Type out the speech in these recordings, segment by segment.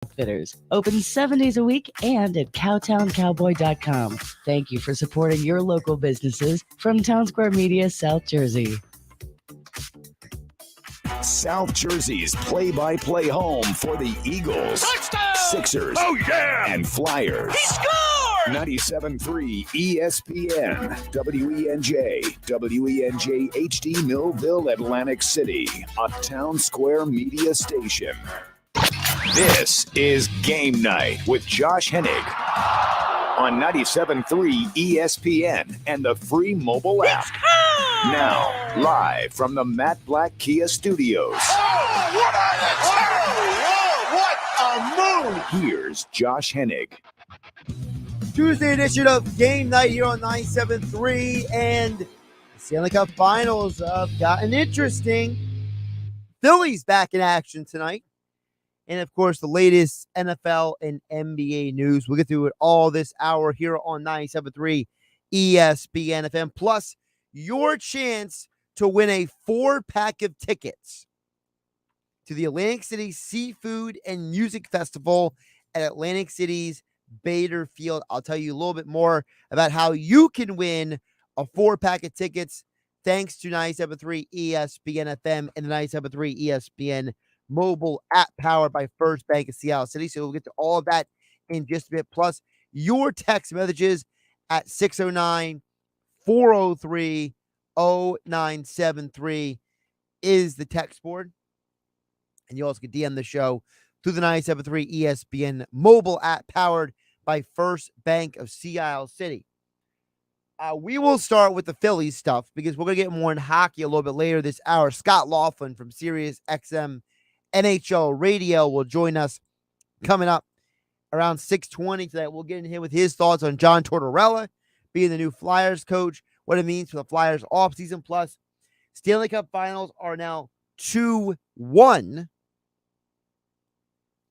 Outfitters, open 7 days a week and at cowtowncowboy.com. Thank you for supporting your local businesses from Town Square Media, South Jersey. South Jersey's play-by-play home for the Eagles, Touchdown! Sixers, and Flyers. He scored! 97.3 ESPN, WENJ, WENJ HD Millville, Atlantic City, a Town Square media station. This is Game Night with Josh Hennig on 97.3 ESPN and the free mobile app. Now, live from the Matt Black Kia Studios. What a move! Here's Josh Hennig. Tuesday edition of Game Night here on 97.3, and the Stanley Cup Finals have gotten interesting. Phillies back in action tonight. And, of course, the latest NFL and NBA news. We'll get through it all this hour here on 97.3 ESPN FM. Plus, your chance to win a 4-pack of tickets to the Atlantic City Seafood and Music Festival at Atlantic City's Bader Field. I'll tell you a little bit more about how you can win a 4-pack of tickets thanks to 97.3 ESPN FM and the 97.3 ESPN mobile app powered by First Bank of Seattle City. So we'll get to all of that in just a bit. Plus, your text messages at 609-403-0973 is the text board. And you also can DM the show through the 97.3 ESPN mobile app powered by First Bank of Seattle City. We will start with the Phillies stuff because we're going to get more in hockey a little bit later this hour. Scott Laughlin from SiriusXM NHL Radio will join us coming up around 6:20 today. We'll get into him with his thoughts on John Tortorella being the new Flyers coach, what it means for the Flyers offseason. Plus, Stanley Cup Finals are now 2-1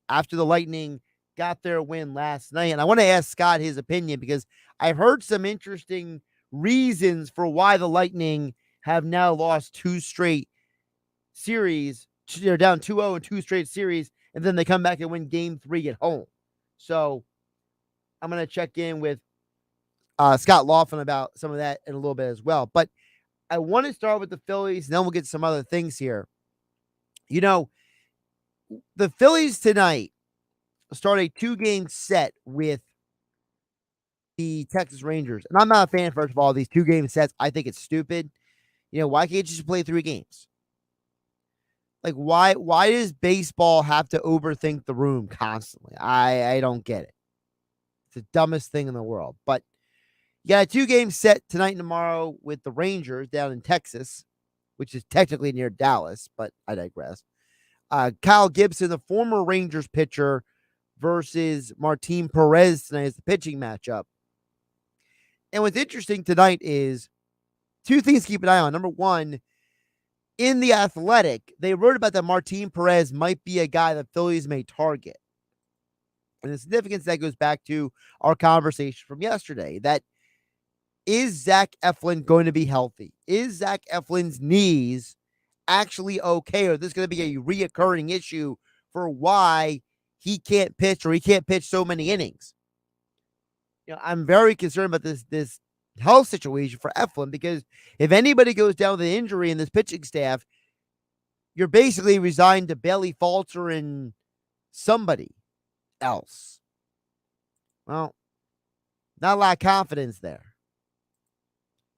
after the Lightning got their win last night. And I want to ask Scott his opinion because I've heard some interesting reasons for why the Lightning have now lost 2 straight series. They're down 2-0 in 2 straight series, and then they come back and win game 3 at home. So I'm going to check in with Scott Laughlin about some of that in a little bit as well. But I want to start with the Phillies, and then we'll get some other things here. You know, the Phillies tonight start a 2-game set with the Texas Rangers. And I'm not a fan, first of all, of these 2-game sets. I think it's stupid. You know, why can't you just play 3 games? Like, why does baseball have to overthink the room constantly? I don't get it. It's the dumbest thing in the world. But you got a 2-game set tonight and tomorrow with the Rangers down in Texas, which is technically near Dallas, but I digress. Kyle Gibson, the former Rangers pitcher, versus Martin Perez tonight as the pitching matchup. And what's interesting tonight is 2 things to keep an eye on. Number one, in The Athletic, they wrote about that Martin Perez might be a guy that Phillies may target. And the significance that goes back to our conversation from yesterday, that is Zach Eflin going to be healthy? Is Zach Eflin's knees actually okay? Or is this going to be a reoccurring issue for why he can't pitch or he can't pitch so many innings? You know, I'm very concerned about this health situation for Eflin because if anybody goes down with an injury in this pitching staff, you're basically resigned to Bailey Falter and somebody else. Well, not a lot of confidence there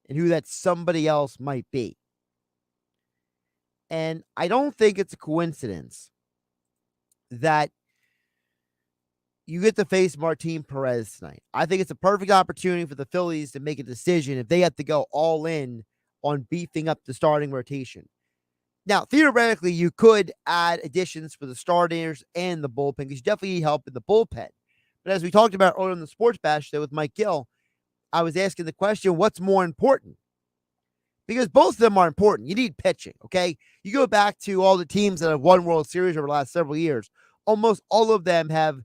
in who that somebody else might be. And I don't think it's a coincidence that you get to face Martin Perez tonight. I think it's a perfect opportunity for the Phillies to make a decision if they have to go all in on beefing up the starting rotation. Now, theoretically, you could add additions for the starters and the bullpen because you definitely need help in the bullpen. But as we talked about earlier in the Sports Bash show with Mike Gill, I was asking the question, what's more important? Because both of them are important. You need pitching, okay? You go back to all the teams that have won World Series over the last several years. Almost all of them have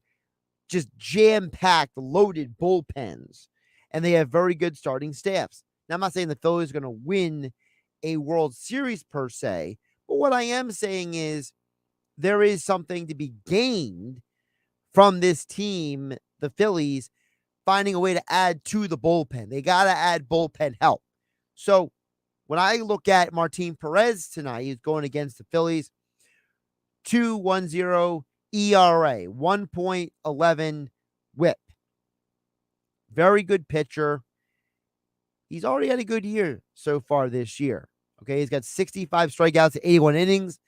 just jam-packed, loaded bullpens, and they have very good starting staffs. Now, I'm not saying the Phillies are going to win a World Series per se, but what I am saying is there is something to be gained from this team, the Phillies, finding a way to add to the bullpen. They got to add bullpen help. So when I look at Martin Perez tonight, he's going against the Phillies, 2.10 ERA, 1.11 whip. Very good pitcher. He's already had a good year so far this year. Okay, he's got 65 strikeouts, 81 innings.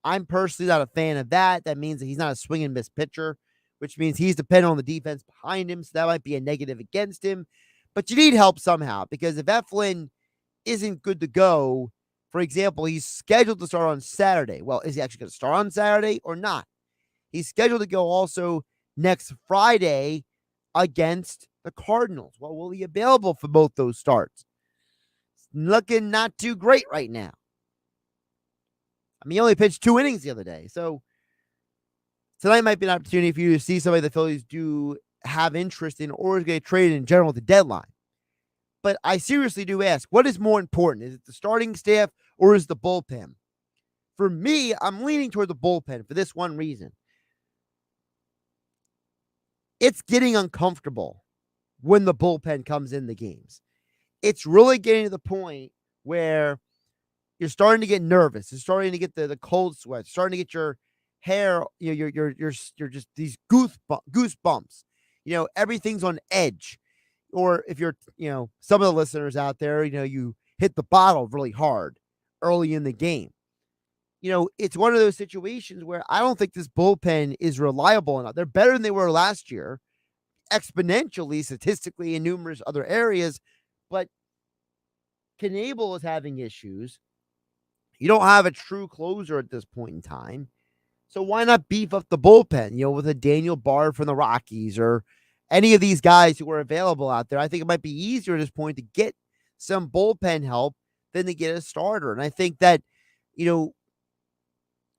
I'm personally not a fan of that. That means that he's not a swing and miss pitcher, which means he's dependent on the defense behind him. So that might be a negative against him. But you need help somehow, because if Eflin isn't good to go, for example, he's scheduled to start on Saturday. Well, is he actually going to start on Saturday or not? He's scheduled to go also next Friday against the Cardinals. Well, will he be available for both those starts? It's looking not too great right now. I mean, he only pitched 2 innings the other day. So tonight might be an opportunity for you to see somebody the Phillies do have interest in or is going to trade in general at the deadline. But I seriously do ask, what is more important? Is it the starting staff or is the bullpen? For me, I'm leaning toward the bullpen for this one reason. It's getting uncomfortable when the bullpen comes in the games. It's really getting to the point where you're starting to get nervous. You're starting to get the cold sweats, starting to get your hair, you're just these goosebumps. Everything's on edge. Or if you're, some of the listeners out there, you hit the bottle really hard early in the game. It's one of those situations where I don't think this bullpen is reliable enough. They're better than they were last year, exponentially, statistically, in numerous other areas. But Knebel is having issues. You don't have a true closer at this point in time. So why not beef up the bullpen, with a Daniel Bard from the Rockies or any of these guys who are available out there? I think it might be easier at this point to get some bullpen help than to get a starter. And I think that,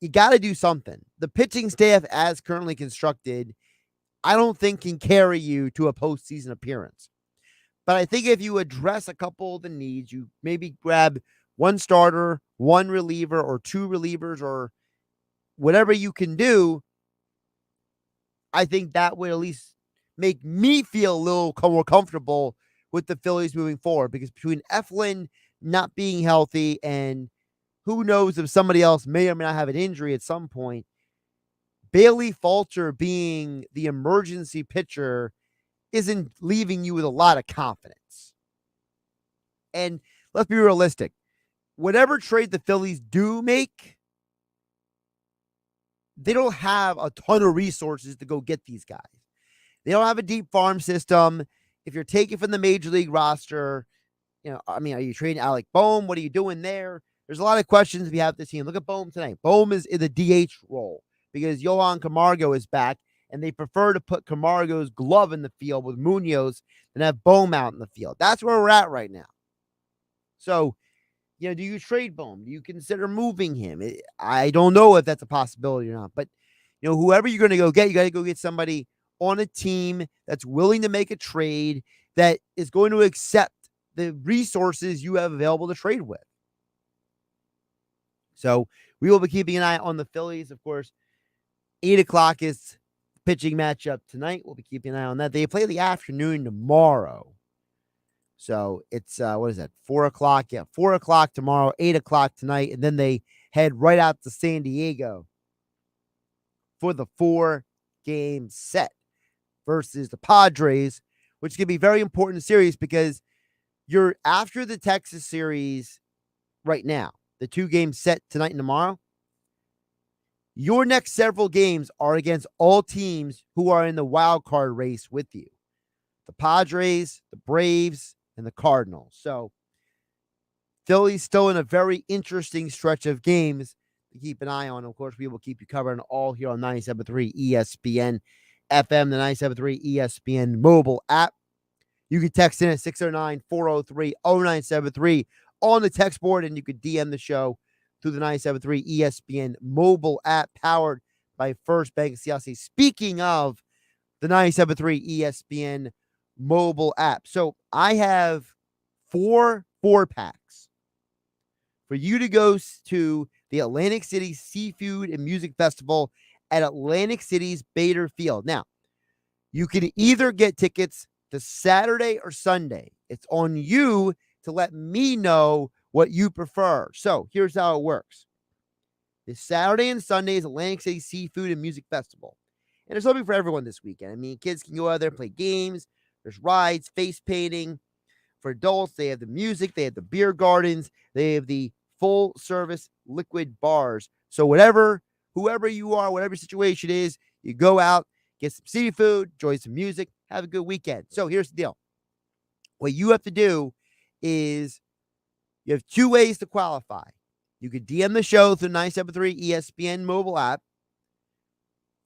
you got to do something. The pitching staff as currently constructed, I don't think can carry you to a postseason appearance. But I think if you address a couple of the needs, you maybe grab one starter, one reliever, or 2 relievers, or whatever you can do, I think that would at least make me feel a little more comfortable with the Phillies moving forward. Because between Eflin not being healthy and who knows if somebody else may or may not have an injury at some point, Bailey Falter being the emergency pitcher isn't leaving you with a lot of confidence. And let's be realistic. Whatever trade the Phillies do make, they don't have a ton of resources to go get these guys. They don't have a deep farm system. If you're taking from the major league roster, are you trading Alec Boehm? What are you doing there? There's a lot of questions if you have this team. Look at Boehm tonight. Boehm is in the DH role because Yohan Camargo is back, and they prefer to put Camargo's glove in the field with Munoz than have Boehm out in the field. That's where we're at right now. So, do you trade Boehm? Do you consider moving him? I don't know if that's a possibility or not. But, whoever you're going to go get, you got to go get somebody on a team that's willing to make a trade that is going to accept the resources you have available to trade with. So we will be keeping an eye on the Phillies. Of course, 8 o'clock is pitching matchup tonight. We'll be keeping an eye on that. They play the afternoon tomorrow. So it's, 4 o'clock? Yeah, 4 o'clock tomorrow, 8 o'clock tonight. And then they head right out to San Diego for the 4-game set versus the Padres, which can be very important series because you're after the Texas series right now, the 2-game set tonight and tomorrow. Your next several games are against all teams who are in the wild card race with you. The Padres, the Braves, and the Cardinals. So Philly's still in a very interesting stretch of games to keep an eye on. Of course, we will keep you covering all here on 97.3 ESPN FM, the 97.3 ESPN mobile app. You can text in at 609-403-0973 on the text board, and you can DM the show through the 97.3 ESPN mobile app powered by First Bank CLC. Speaking of the 97.3 ESPN mobile app. So I have 4 4-packs for you to go to the Atlantic City Seafood and Music Festival at Atlantic City's Bader Field. Now, You can either get tickets to Saturday or Sunday. It's on you to let me know what you prefer. So here's how it works. This Saturday and Sunday is Atlantic City Seafood and Music Festival. And there's something for everyone this weekend. I mean, kids can go out there and play games. There's rides, face painting. For adults, they have the music, they have the beer gardens, they have the full service liquid bars. So whoever you are, whatever your situation is, you go out, get some seafood, enjoy some music, have a good weekend. So here's the deal. What you have to do is you have two ways to qualify. You could DM the show through 973 ESPN mobile app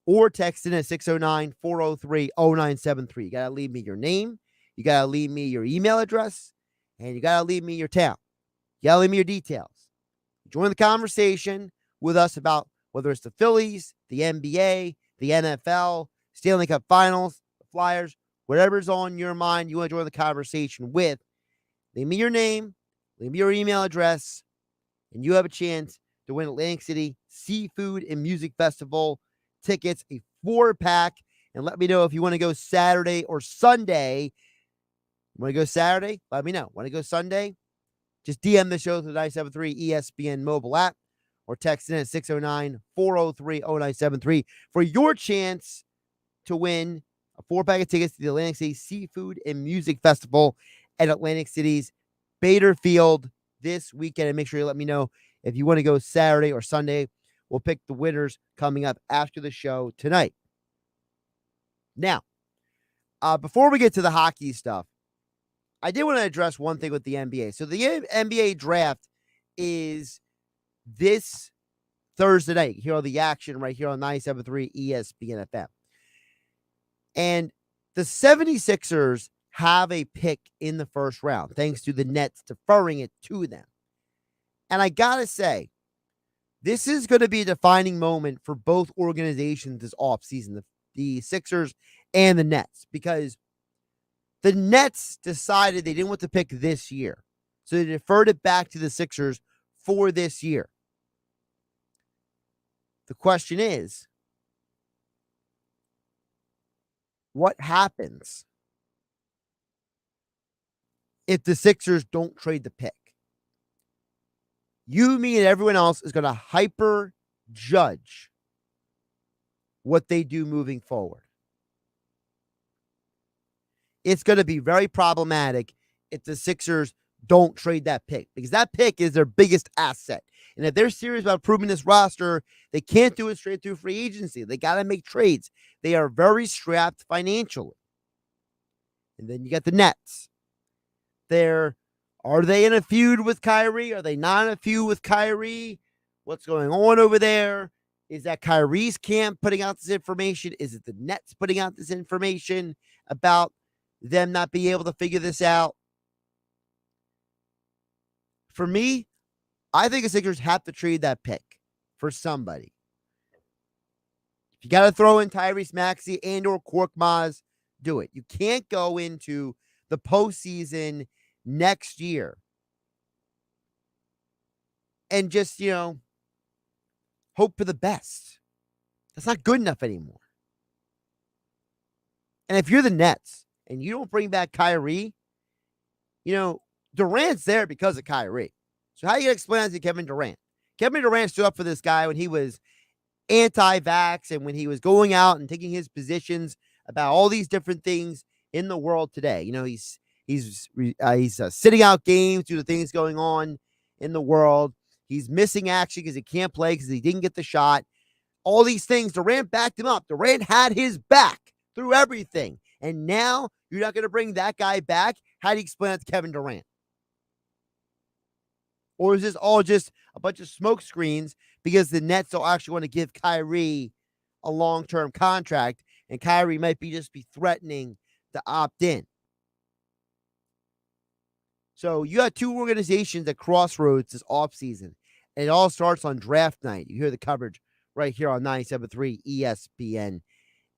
or text in at 609-403-0973. You got to leave me your name. You got to leave me your email address, and you got to leave me your town. You got to leave me your details. Join the conversation with us about whether it's the Phillies, the NBA, the NFL, Stanley Cup Finals, the Flyers, whatever's on your mind you want to join the conversation with. Leave me your name, leave me your email address, and you have a chance to win Atlantic City Seafood and Music Festival tickets, a 4-pack, and let me know if you want to go Saturday or Sunday. Want to go Saturday? Let me know. Want to go Sunday? Just DM the show through the 973 ESPN mobile app or text in at 609-403-0973 for your chance to win a 4-pack of tickets to the Atlantic City Seafood and Music Festival at Atlantic City's Bader Field this weekend. And make sure you let me know if you want to go Saturday or Sunday. We'll pick the winners coming up after the show tonight. Now, before we get to the hockey stuff, I did want to address one thing with the NBA. So the NBA draft is this Thursday night. Here on the action right here on 97.3 ESPN FM. And the 76ers have a pick in the first round, thanks to the Nets deferring it to them. And I got to say, this is going to be a defining moment for both organizations this offseason, the Sixers and the Nets, because the Nets decided they didn't want to pick this year. So they deferred it back to the Sixers for this year. The question is, what happens if the Sixers don't trade the pick? You, me, and everyone else is going to hyper judge what they do moving forward. It's going to be very problematic if the Sixers don't trade that pick, because that pick is their biggest asset. And if they're serious about improving this roster, they can't do it straight through free agency. They got to make trades. They are very strapped financially. And then you got the Nets. Are they in a feud with Kyrie? Are they not in a feud with Kyrie? What's going on over there? Is that Kyrie's camp putting out this information? Is it the Nets putting out this information about them not being able to figure this out? For me, I think the Sixers have to trade that pick for somebody. If you got to throw in Tyrese Maxey and or Korkmaz, do it. You can't go into the postseason next year and just, hope for the best. That's not good enough anymore. And if you're the Nets and you don't bring back Kyrie, Durant's there because of Kyrie. So how do you explain that to Kevin Durant? Kevin Durant stood up for this guy when he was anti-vax and when he was going out and taking his positions about all these different things in the world today. He's sitting out games due to things going on in the world. He's missing action because he can't play because he didn't get the shot. All these things, Durant backed him up. Durant had his back through everything. And now you're not going to bring that guy back? How do you explain that to Kevin Durant? Or is this all just a bunch of smoke screens because the Nets don't actually want to give Kyrie a long-term contract and Kyrie might be threatening to opt in? So you got two organizations at crossroads this offseason, and it all starts on draft night. You hear the coverage right here on 97.3 ESPN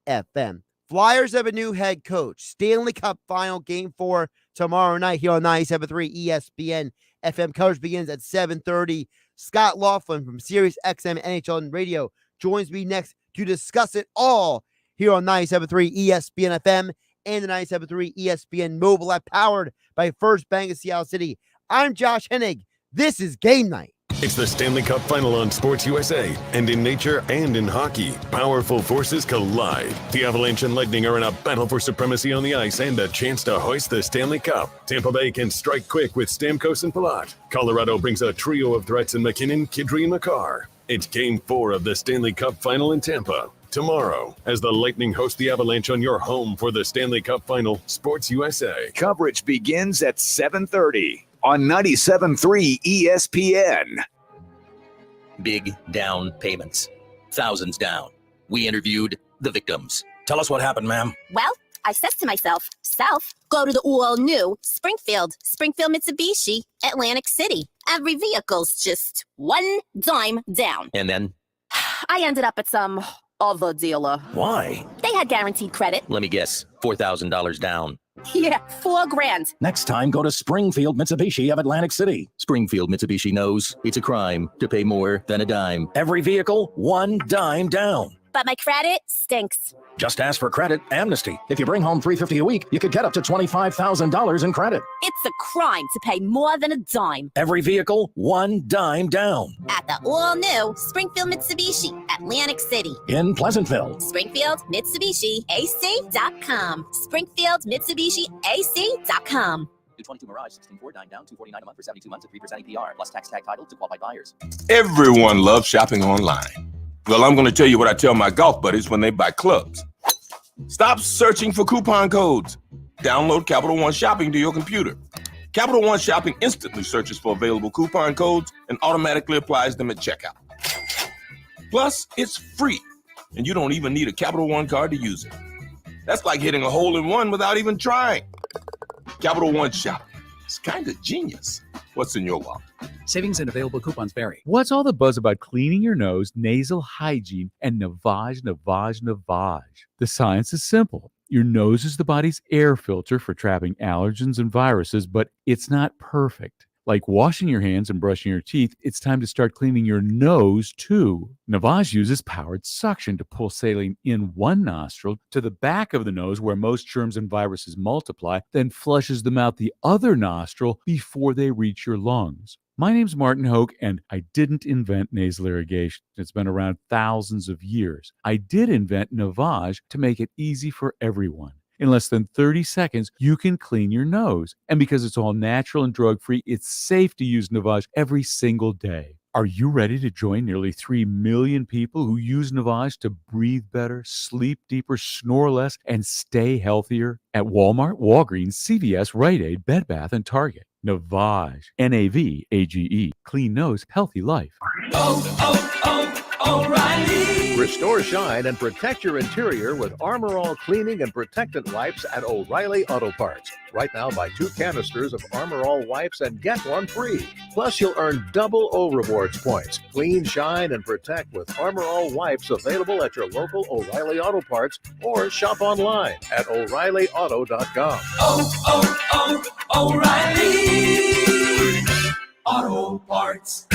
FM. Flyers have a new head coach. Stanley Cup Final Game 4 tomorrow night here on 97.3 ESPN FM. Coverage begins at 7:30. Scott Laughlin from SiriusXM NHL and Radio joins me next to discuss it all here on 97.3 ESPN FM and the 97.3 ESPN mobile app, powered by First Bank of Seattle City. I'm Josh Hennig. This is Game Night. It's the Stanley Cup Final on Sports USA, and in nature and in hockey, powerful forces collide. The Avalanche and Lightning are in a battle for supremacy on the ice and a chance to hoist the Stanley Cup. Tampa Bay can strike quick with Stamkos and Palat. Colorado brings a trio of threats in McKinnon, Kidry, and Makar. It's Game 4 of the Stanley Cup Final in Tampa. Tomorrow, as the Lightning host the Avalanche on your home for the Stanley Cup Final, Sports USA. Coverage begins at 7:30 on 97.3 ESPN. Big down payments. Thousands down. We interviewed the victims. Tell us what happened, ma'am. Well, I says to myself, go to the all-new Springfield Mitsubishi, Atlantic City. Every vehicle's just one dime down. And then? I ended up at some other dealer. Why? They had guaranteed credit. Let me guess, $4,000 down. Yeah, $4,000. Next time, go to Springfield Mitsubishi of Atlantic City. Springfield Mitsubishi knows it's a crime to pay more than a dime. Every vehicle, one dime down. But my credit stinks. Just ask for credit amnesty. If you bring home $350 a week, you could get up to $25,000 in credit. It's a crime to pay more than a dime. Every vehicle, one dime down. At the all-new Springfield Mitsubishi, Atlantic City. In Pleasantville. Springfield Mitsubishi AC.com. Springfield Mitsubishi AC.com. 22 Mirage, 16.4, 9 down, $249 a month for 72 months at 3% APR, plus tax tag title to qualified buyers. Everyone loves shopping online. Well, I'm going to tell you what I tell my golf buddies when they buy clubs. Stop searching for coupon codes. Download Capital One Shopping to your computer. Capital One Shopping instantly searches for available coupon codes and automatically applies them at checkout. Plus, it's free, and you don't even need a Capital One card to use it. That's like hitting a hole in one without even trying. Capital One Shopping. It's kind of genius. What's in your wallet? Savings and available coupons vary. What's all the buzz about cleaning your nose, nasal hygiene, and Navage? The science is simple. Your nose is the body's air filter for trapping allergens and viruses, but it's not perfect. Like washing your hands and brushing your teeth, it's time to start cleaning your nose too. Navage uses powered suction to pull saline in one nostril to the back of the nose where most germs and viruses multiply, then flushes them out the other nostril before they reach your lungs. My name's Martin Hoke, and I didn't invent nasal irrigation. It's been around thousands of years. I did invent Navage to make it easy for everyone. In less than 30 seconds, you can clean your nose. And because it's all natural and drug-free, it's safe to use Navage every single day. Are you ready to join nearly 3 million people who use Navage to breathe better, sleep deeper, snore less, and stay healthier? At Walmart, Walgreens, CVS, Rite Aid, Bed Bath, and Target. Navage. Navage. Clean nose, healthy life. O'Reilly. Restore shine and protect your interior with Armor All cleaning and protectant wipes at O'Reilly Auto Parts. Right now, buy 2 canisters of Armor All wipes and get 1 free. Plus, you'll earn double O Rewards points. Clean, shine, and protect with Armor All wipes available at your local O'Reilly Auto Parts or shop online at O'ReillyAuto.com. O'Reilly Auto Parts.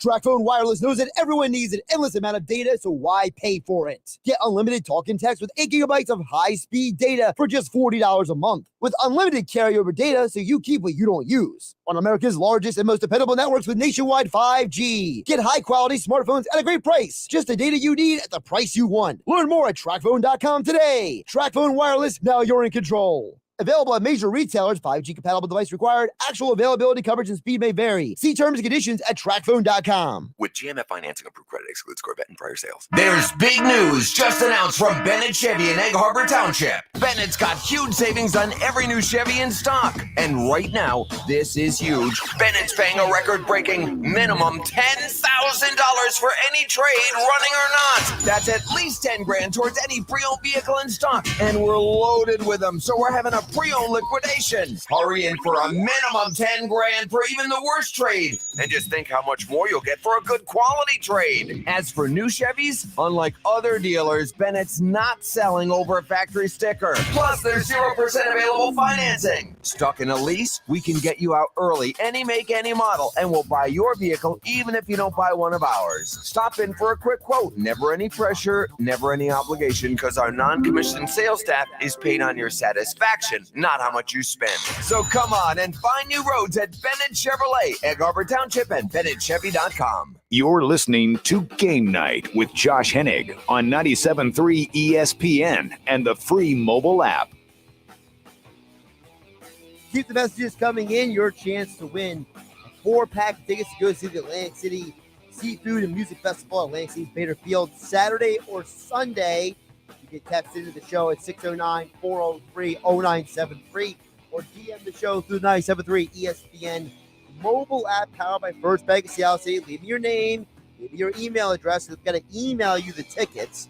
TracFone Wireless knows that everyone needs an endless amount of data, so why pay for it? Get unlimited talk and text with 8 gigabytes of high-speed data for just $40 a month. With unlimited carryover data, so you keep what you don't use. On America's largest and most dependable networks with nationwide 5G. Get high-quality smartphones at a great price. Just the data you need at the price you want. Learn more at TracFone.com today. TracFone Wireless, now you're in control. Available at major retailers. 5G compatible device required. Actual availability, coverage, and speed may vary. See terms and conditions at TracFone.com. With GMF financing, approved credit excludes Corvette and prior sales. There's big news just announced from Bennett Chevy in Egg Harbor Township. Bennett's got huge savings on every new Chevy in stock. And right now, this is huge. Bennett's paying a record-breaking minimum $10,000 for any trade, running or not. That's at least $10,000 towards any pre-owned vehicle in stock. And we're loaded with them, so we're having a pre-owned liquidation. Hurry in for a minimum $10,000 for even the worst trade. And just think how much more you'll get for a good quality trade. As for new Chevys, unlike other dealers, Bennett's not selling over a factory sticker. cheaper. Plus, there's 0% available financing. Stuck in a lease? We can get you out early, any make, any model, and we'll buy your vehicle even if you don't buy one of ours. Stop in for a quick quote. Never any pressure, never any obligation, because our non-commissioned sales staff is paid on your satisfaction, not how much you spend. So come on and find new roads at Bennett Chevrolet, Egg Harbor Township, and BennettChevy.com. You're listening to Game Night with Josh Hennig on 97.3 ESPN and the free mobile app. Keep the messages coming in. Your chance to win a 4-pack of tickets to go see the Atlantic City Seafood and Music Festival at Atlantic City's Bader Field Saturday or Sunday. You can text into the show at 609-403-0973 or DM the show through 97.3 ESPN mobile app powered by First Bank of Seattle City. Leave me your name, leave me your email address. We've got to email you the tickets.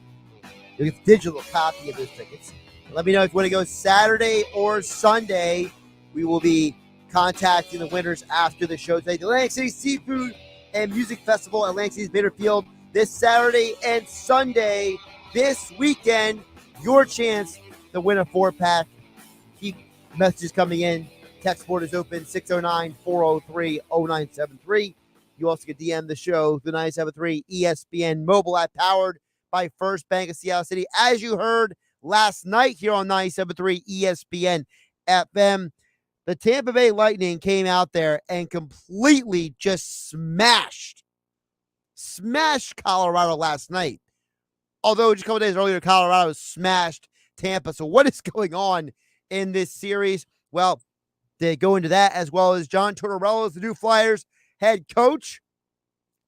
You'll get a digital copy of those tickets. And let me know if you want to go Saturday or Sunday. We will be contacting the winners after the show today. The Atlantic City Seafood and Music Festival at Atlantic City's Bader Field this Saturday and Sunday. This weekend, your chance to win a 4-pack. Keep messages coming in. Text board is open, 609-403-0973. You also can DM the show through 97.3 ESPN mobile app powered by First Bank of Seattle City. As you heard last night here on 97.3 ESPN FM, the Tampa Bay Lightning came out there and completely just smashed Colorado last night. Although just a couple days earlier, Colorado smashed Tampa. So what is going on in this series? Well, they go into that, as well as John Tortorella is the new Flyers head coach.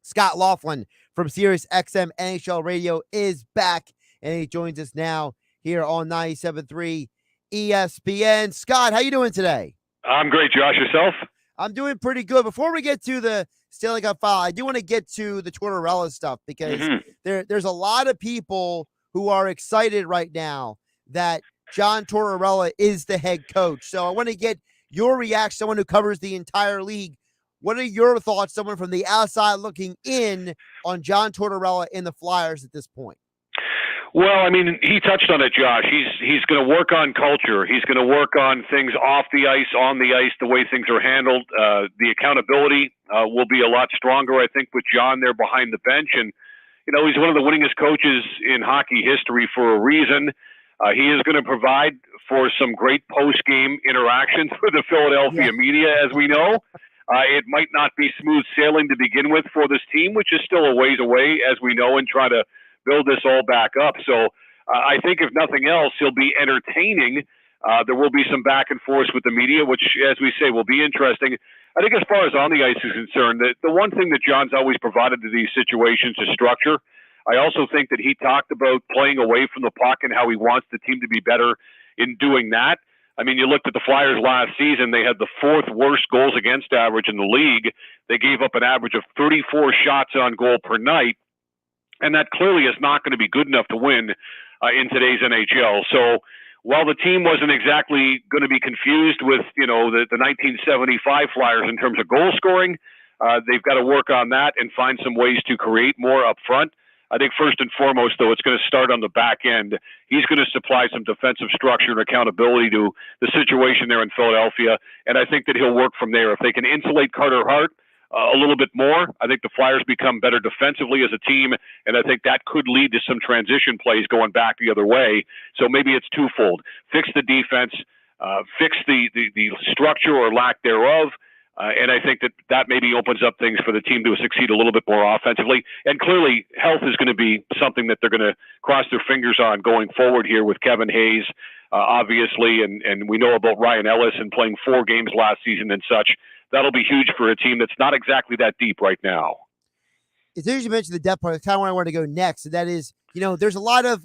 Scott Laughlin from SiriusXM NHL Radio is back, and he joins us now here on 97.3 ESPN. Scott, how you doing today? I'm great, Josh. Yourself? I'm doing pretty good. Before we get to the Stanley Cup Final, I do want to get to the Tortorella stuff because there's a lot of people who are excited right now that John Tortorella is the head coach. So I want to get your reaction, someone who covers the entire league. What are your thoughts, someone from the outside looking in, on John Tortorella and the Flyers at this point? Well, I mean, he touched on it, Josh. He's going to work on culture. He's going to work on things off the ice, on the ice, the way things are handled. The accountability will be a lot stronger, I think, with John there behind the bench. And, you know, he's one of the winningest coaches in hockey history for a reason. He is going to provide for some great post-game interactions with the Philadelphia media, as we know. It might not be smooth sailing to begin with for this team, which is still a ways away, as we know, and try to build this all back up. So I think if nothing else, he'll be entertaining. There will be some back and forth with the media, which, as we say, will be interesting. I think as far as on the ice is concerned, the one thing that John's always provided to these situations is structure. I also think that he talked about playing away from the puck and how he wants the team to be better in doing that. I mean, you looked at the Flyers last season, they had the 4th worst goals against average in the league. They gave up an average of 34 shots on goal per night, and that clearly is not going to be good enough to win in today's NHL. So while the team wasn't exactly going to be confused with, you know, the 1975 Flyers in terms of goal scoring, they've got to work on that and find some ways to create more up front. I think first and foremost, though, it's going to start on the back end. He's going to supply some defensive structure and accountability to the situation there in Philadelphia, and I think that he'll work from there. If they can insulate Carter Hart a little bit more, I think the Flyers become better defensively as a team, and I think that could lead to some transition plays going back the other way. So maybe it's twofold. Fix the defense, fix the structure or lack thereof, and I think that maybe opens up things for the team to succeed a little bit more offensively. And clearly, health is going to be something that they're going to cross their fingers on going forward here with Kevin Hayes, obviously, and we know about Ryan Ellis and playing 4 games last season and such. That'll be huge for a team that's not exactly that deep right now. As soon as you mentioned the depth part, that's kind of where I want to go next. And that is, you know, there's a lot of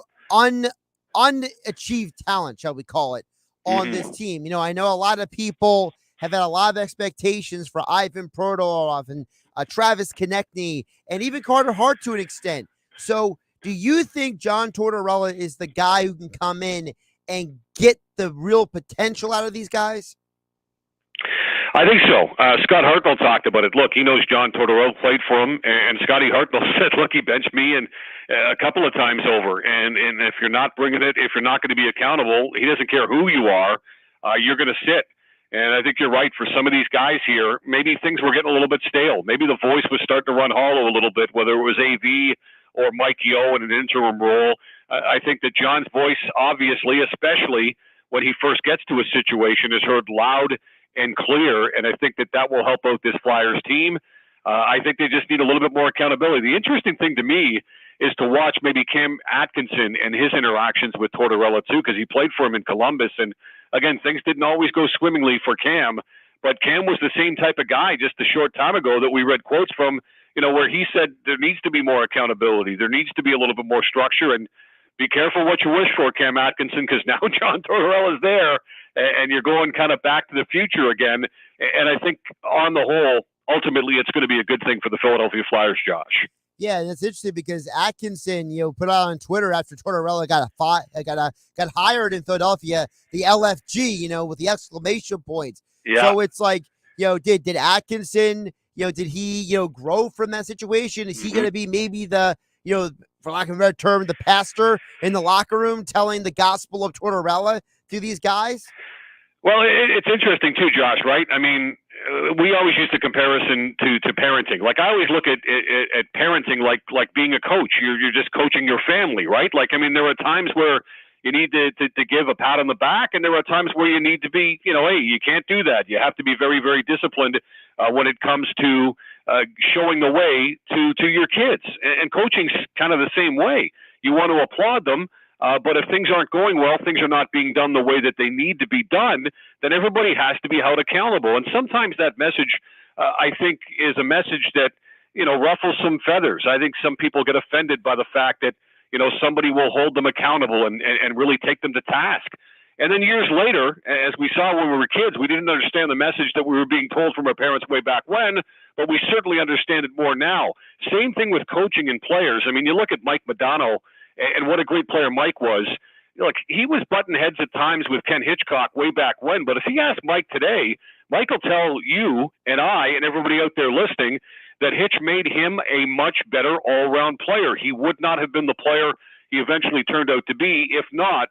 unachieved talent, shall we call it, on this team. You know, I know a lot of people have had a lot of expectations for Ivan Provorov and Travis Konechny and even Carter Hart to an extent. So do you think John Tortorella is the guy who can come in and get the real potential out of these guys? I think so. Scott Hartnell talked about it. Look, he knows John Tortorella played for him, and Scotty Hartnell said, look, he benched me and a couple of times over. And if you're not bringing it, if you're not going to be accountable, he doesn't care who you are, you're going to sit. And I think you're right. For some of these guys here, maybe things were getting a little bit stale. Maybe the voice was starting to run hollow a little bit, whether it was AV or Mike Yeo in an interim role. I think that John's voice, obviously, especially when he first gets to a situation, is heard loud and clear. And I think that will help out this Flyers team. I think they just need a little bit more accountability. The interesting thing to me is to watch maybe Cam Atkinson and his interactions with Tortorella too, because he played for him in Columbus. And again, things didn't always go swimmingly for Cam, but Cam was the same type of guy just a short time ago that we read quotes from, where he said there needs to be more accountability. There needs to be a little bit more structure, and be careful what you wish for, Cam Atkinson, because now John Tortorella is there and you're going kind of back to the future again. And I think on the whole, ultimately, it's going to be a good thing for the Philadelphia Flyers, Josh. Yeah, that's interesting because Atkinson, put out on Twitter after Tortorella got hired in Philadelphia, the LFG, with the exclamation points. Yeah. So it's like, did Atkinson, did he, grow from that situation? Is he going to be maybe the, for lack of a better term, the pastor in the locker room telling the gospel of Tortorella to these guys? Well, it's interesting too, Josh, right? I mean, we always use the comparison to parenting. Like, I always look at parenting like being a coach. You're just coaching your family, right? Like, I mean, there are times where you need to give a pat on the back, and there are times where you need to be, hey, you can't do that. You have to be very, very disciplined when it comes to showing the way to your kids. And coaching's kind of the same way. You want to applaud them. But if things aren't going well, things are not being done the way that they need to be done, then everybody has to be held accountable. And sometimes that message, I think, is a message that, ruffles some feathers. I think some people get offended by the fact that, somebody will hold them accountable and really take them to task. And then years later, as we saw when we were kids, we didn't understand the message that we were being told from our parents way back when, but we certainly understand it more now. Same thing with coaching and players. I mean, you look at Mike Modano, and what a great player Mike was. Look, he was butting heads at times with Ken Hitchcock way back when, but if he asked Mike today, Mike will tell you and I and everybody out there listening that Hitch made him a much better all-around player. He would not have been the player he eventually turned out to be if not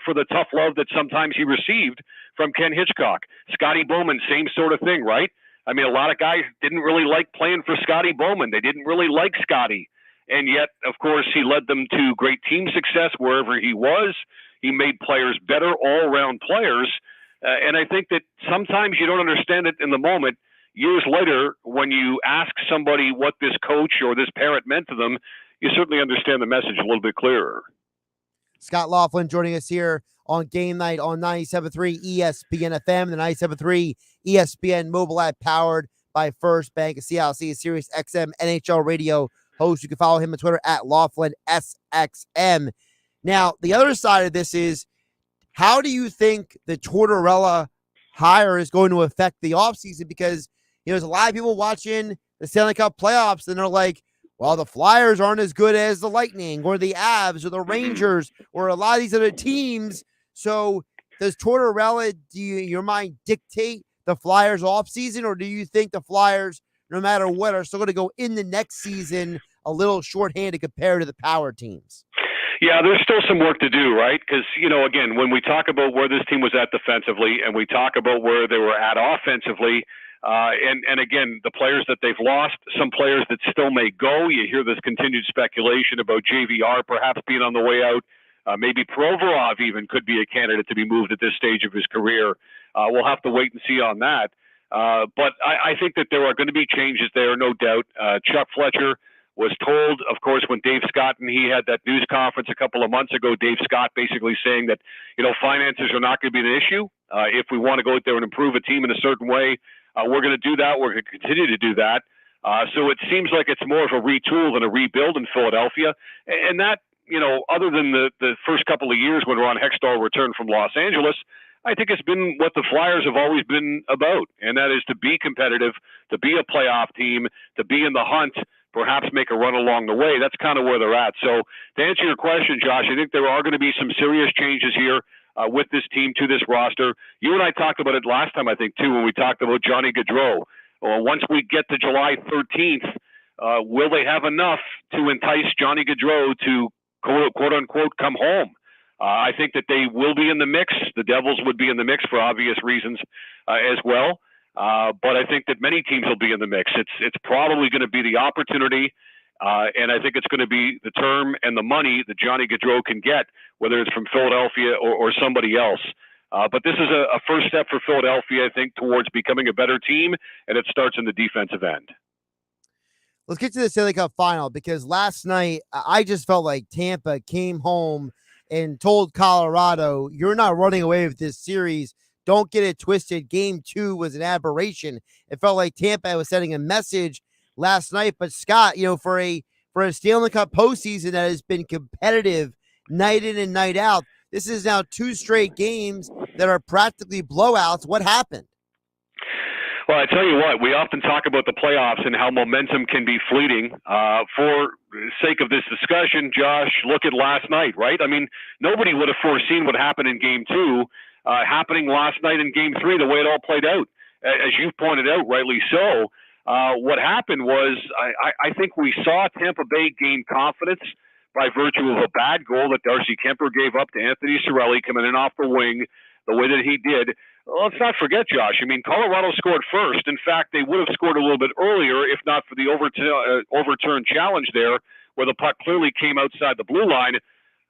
for the tough love that sometimes he received from Ken Hitchcock. Scotty Bowman, same sort of thing, right? I mean, a lot of guys didn't really like playing for Scotty Bowman. They didn't really like Scotty. And yet, of course, he led them to great team success wherever he was. He made players better, all-around players. And I think that sometimes you don't understand it in the moment. Years later, when you ask somebody what this coach or this parent meant to them, you certainly understand the message a little bit clearer. Scott Laughlin joining us here on Game Night on 97.3 ESPN FM, the 97.3 ESPN mobile app powered by First Bank, a CLC, SiriusXM NHL radio host. You can follow him on Twitter at LaughlinSXM. Now, the other side of this is, how do you think the Tortorella hire is going to affect the offseason? Because, there's a lot of people watching the Stanley Cup playoffs, and they're like, well, the Flyers aren't as good as the Lightning or the Avs or the Rangers or a lot of these other teams. So does Tortorella, in your mind, dictate the Flyers offseason, or do you think the Flyers, no matter what, are still going to go in the next season a little shorthanded compared to the power teams? Yeah, there's still some work to do, right? Because, again, when we talk about where this team was at defensively and we talk about where they were at offensively, and again, the players that they've lost, some players that still may go. You hear this continued speculation about JVR perhaps being on the way out. Maybe Provorov even could be a candidate to be moved at this stage of his career. We'll have to wait and see on that. But I think that there are going to be changes there, no doubt. Chuck Fletcher was told, of course, when Dave Scott and he had that news conference a couple of months ago, Dave Scott basically saying that, finances are not going to be an issue. If we want to go out there and improve a team in a certain way, we're going to do that. We're going to continue to do that. So it seems like it's more of a retool than a rebuild in Philadelphia. And that, other than the first couple of years when Ron Hextall returned from Los Angeles, I think it's been what the Flyers have always been about, and that is to be competitive, to be a playoff team, to be in the hunt, perhaps make a run along the way. That's kind of where they're at. So to answer your question, Josh, I think there are going to be some serious changes here with this team to this roster. You and I talked about it last time, I think, too, when we talked about Johnny Gaudreau. Well, once we get to July 13th, will they have enough to entice Johnny Gaudreau to quote unquote come home? I think that they will be in the mix. The Devils would be in the mix for obvious reasons as well. But I think that many teams will be in the mix. It's probably going to be the opportunity, and I think it's going to be the term and the money that Johnny Gaudreau can get, whether it's from Philadelphia or somebody else. But this is a first step for Philadelphia, I think, towards becoming a better team, and it starts in the defensive end. Let's get to the Stanley Cup final, because last night I just felt like Tampa came home and told Colorado, you're not running away with this series. Don't get it twisted. Game 2 was an aberration. It felt like Tampa was sending a message last night. But Scott, for a Stanley Cup postseason that has been competitive night in and night out, this is now 2 straight games that are practically blowouts. What happened? Well, I tell you what, we often talk about the playoffs and how momentum can be fleeting. For the sake of this discussion, Josh, look at last night, right? I mean, nobody would have foreseen what happened in Game 2 happening last night in Game 3, the way it all played out. As you've pointed out, rightly so, what happened was I think we saw Tampa Bay gain confidence by virtue of a bad goal that Darcy Kemper gave up to Anthony Cirelli coming in off the wing the way that he did. Let's not forget, Josh. I mean, Colorado scored first. In fact, they would have scored a little bit earlier if not for the overturned challenge there, where the puck clearly came outside the blue line.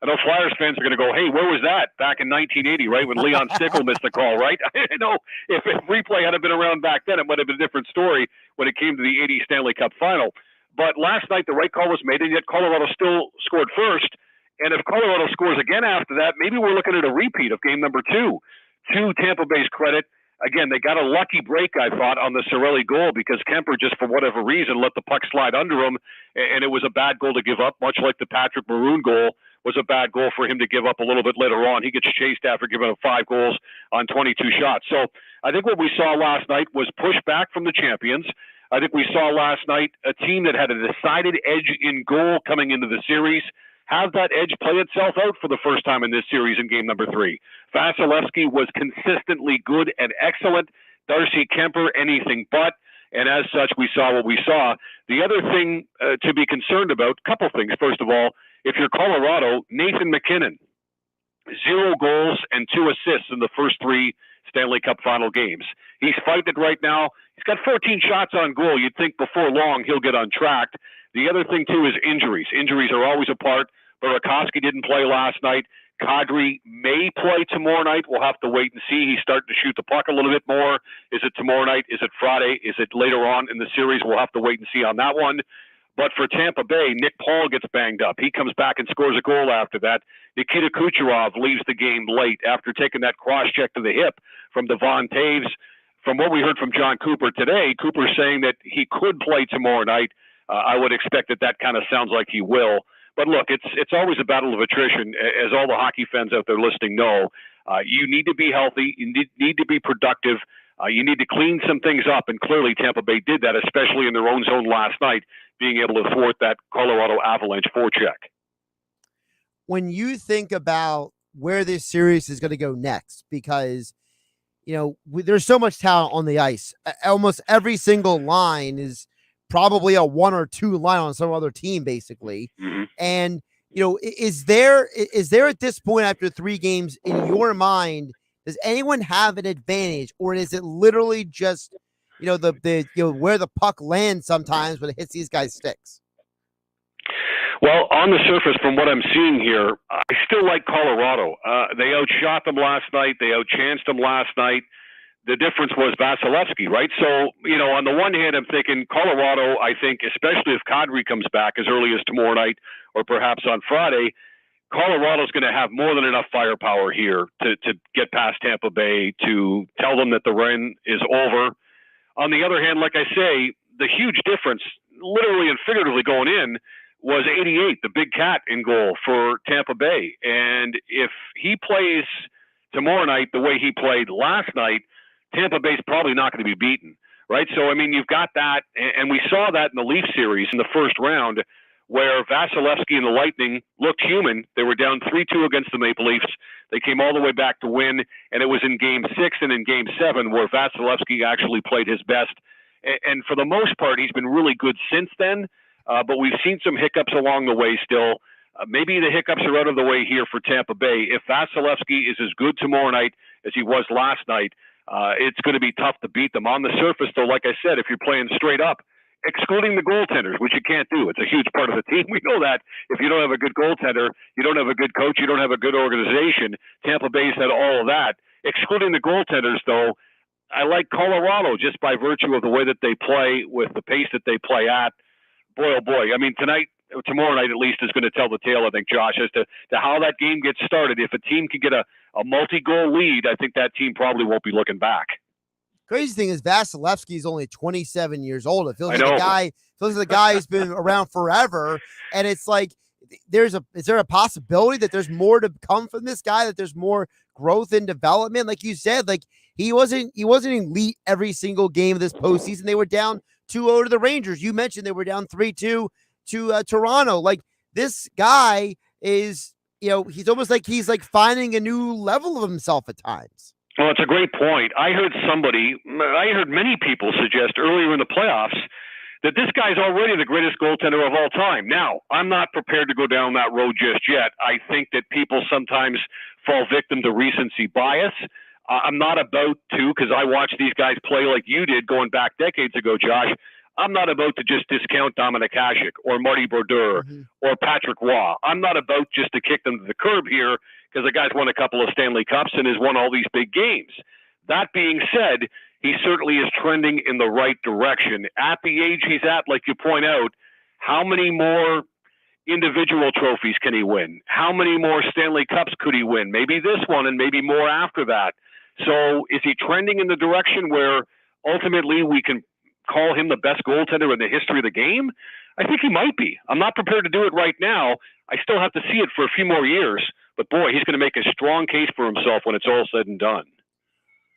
I know Flyers fans are going to go, hey, where was that back in 1980, right, when Leon Stickle missed the call, right? I know if replay had been around back then, it might have been a different story when it came to the 80 Stanley Cup final. But last night, the right call was made, and yet Colorado still scored first. And if Colorado scores again after that, maybe we're looking at a repeat of game number 2. To Tampa Bay's credit, again, they got a lucky break, I thought, on the Cirelli goal, because Kemper, just for whatever reason, let the puck slide under him, and it was a bad goal to give up, much like the Patrick Maroon goal was a bad goal for him to give up a little bit later on. He gets chased after giving up 5 goals on 22 shots. So I think what we saw last night was pushback from the champions. I think we saw last night a team that had a decided edge in goal coming into the series have that edge play itself out for the first time in this series in game number 3. Vasilevsky was consistently good and excellent. Darcy Kemper, anything but. And as such, we saw what we saw. The other thing to be concerned about, couple things. First of all, if you're Colorado, Nathan MacKinnon, 0 goals and 2 assists in the first 3 Stanley Cup final games. He's fighting it right now. He's got 14 shots on goal. You'd think before long he'll get on track. The other thing, too, is injuries. Injuries are always a part. Burakovsky didn't play last night. Kadri may play tomorrow night. We'll have to wait and see. He's starting to shoot the puck a little bit more. Is it tomorrow night? Is it Friday? Is it later on in the series? We'll have to wait and see on that one. But for Tampa Bay, Nick Paul gets banged up. He comes back and scores a goal after that. Nikita Kucherov leaves the game late after taking that cross-check to the hip from Devon Taves. From what we heard from John Cooper today, Cooper's saying that he could play tomorrow night. I would expect that kind of sounds like he will. But look, it's always a battle of attrition, as all the hockey fans out there listening know. You need to be healthy. You need to be productive. You need to clean some things up, and clearly Tampa Bay did that, especially in their own zone last night, being able to thwart that Colorado Avalanche forecheck. When you think about where this series is going to go next, because there's so much talent on the ice, almost every single line is probably a 1 or 2 line on some other team, basically. Mm-hmm. And is there at this point, after 3 games, in your mind, does anyone have an advantage, or is it literally just where the puck lands sometimes when it hits these guys' sticks? Well, on the surface, from what I'm seeing here, I still like Colorado. They outshot them last night. They outchanced them last night. The difference was Vasilevsky, right? So, on the one hand, I'm thinking Colorado, I think, especially if Kadri comes back as early as tomorrow night or perhaps on Friday, Colorado's going to have more than enough firepower here to get past Tampa Bay, to tell them that the run is over. On the other hand, like I say, the huge difference, literally and figuratively going in, was 88, the big cat in goal for Tampa Bay. And if he plays tomorrow night the way he played last night, Tampa Bay's probably not going to be beaten, right? So, I mean, you've got that, and we saw that in the Leaf series in the first round, where Vasilevsky and the Lightning looked human. They were down 3-2 against the Maple Leafs. They came all the way back to win, and it was in Game 6 and in Game 7 where Vasilevsky actually played his best. And for the most part, he's been really good since then. but we've seen some hiccups along the way still. Maybe the hiccups are out of the way here for Tampa Bay. If Vasilevsky is as good tomorrow night as he was last night, it's going to be tough to beat them. On the surface, though, like I said, if you're playing straight up, excluding the goaltenders, which you can't do. It's a huge part of the team. We know that. If you don't have a good goaltender, you don't have a good coach, you don't have a good organization. Tampa Bay's had all of that. Excluding the goaltenders, though, I like Colorado just by virtue of the way that they play with the pace that they play at. Boy, oh boy. I mean, tomorrow night at least is going to tell the tale, I think, Josh, as to how that game gets started. If a team can get a multi-goal lead, I think that team probably won't be looking back. Crazy thing is Vasilevsky is only 27 years old. It feels like the guy who's been around forever. And it's like, is there a possibility that there's more to come from this guy, that there's more growth and development? Like you said, like he wasn't elite every single game of this postseason. They were down 2-0 to the Rangers. You mentioned they were down 3-2 to Toronto. Like this guy is, he's almost like he's like finding a new level of himself at times. Well, it's a great point. I heard many people suggest earlier in the playoffs that this guy's already the greatest goaltender of all time. Now, I'm not prepared to go down that road just yet. I think that people sometimes fall victim to recency bias. I'm not about to, because I watched these guys play like you did going back decades ago, Josh. I'm not about to just discount Dominik Hasek or Marty Brodeur or Patrick Roy. I'm not about just to kick them to the curb here because the guy's won a couple of Stanley Cups and has won all these big games. That being said, he certainly is trending in the right direction. At the age he's at, like you point out, how many more individual trophies can he win? How many more Stanley Cups could he win? Maybe this one and maybe more after that. So is he trending in the direction where ultimately we can call him the best goaltender in the history of the game? I think he might be. I'm not prepared to do it right now. I still have to see it for a few more years. But boy, he's going to make a strong case for himself when it's all said and done.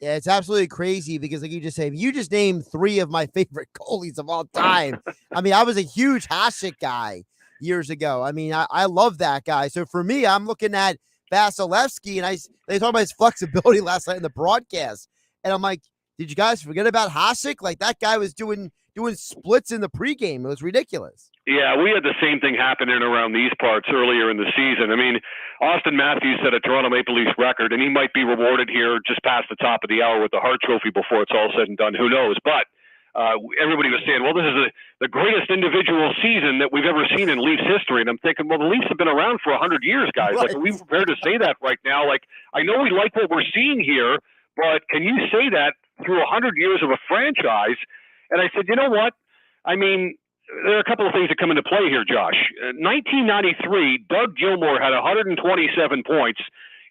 Yeah, it's absolutely crazy because, like you just said, you just named three of my favorite goalies of all time. I mean, I was a huge Hasek guy years ago. I mean, I love that guy. So for me, I'm looking at Vasilevsky, and they talked about his flexibility last night in the broadcast, and I'm like, did you guys forget about Hasek? Like that guy was doing splits in the pregame. It was ridiculous. Yeah, we had the same thing happen in and around these parts earlier in the season. I mean, Austin Matthews set a Toronto Maple Leafs record, and he might be rewarded here just past the top of the hour with the Hart Trophy before it's all said and done. Who knows? But everybody was saying, well, this is the greatest individual season that we've ever seen in Leafs history. And I'm thinking, well, the Leafs have been around for 100 years, guys. Right. Like, are we prepared to say that right now? Like, I know we like what we're seeing here, but can you say that through 100 years of a franchise? And I said, you know what? I mean, there are a couple of things that come into play here, Josh. 1993, Doug Gilmour had 127 points.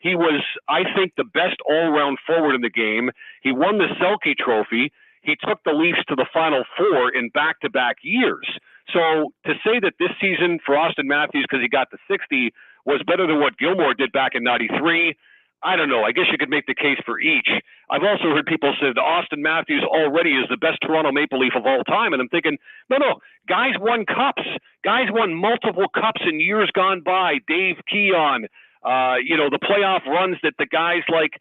He was, I think, the best all-around forward in the game. He won the Selke Trophy. He took the Leafs to the Final Four in back-to-back years. So to say that this season for Austin Matthews, because he got to 60, was better than what Gilmour did back in 93, I don't know. I guess you could make the case for each. I've also heard people say that Austin Matthews already is the best Toronto Maple Leaf of all time. And I'm thinking, no. Guys won cups. Guys won multiple cups in years gone by. Dave Keon, the playoff runs that the guys like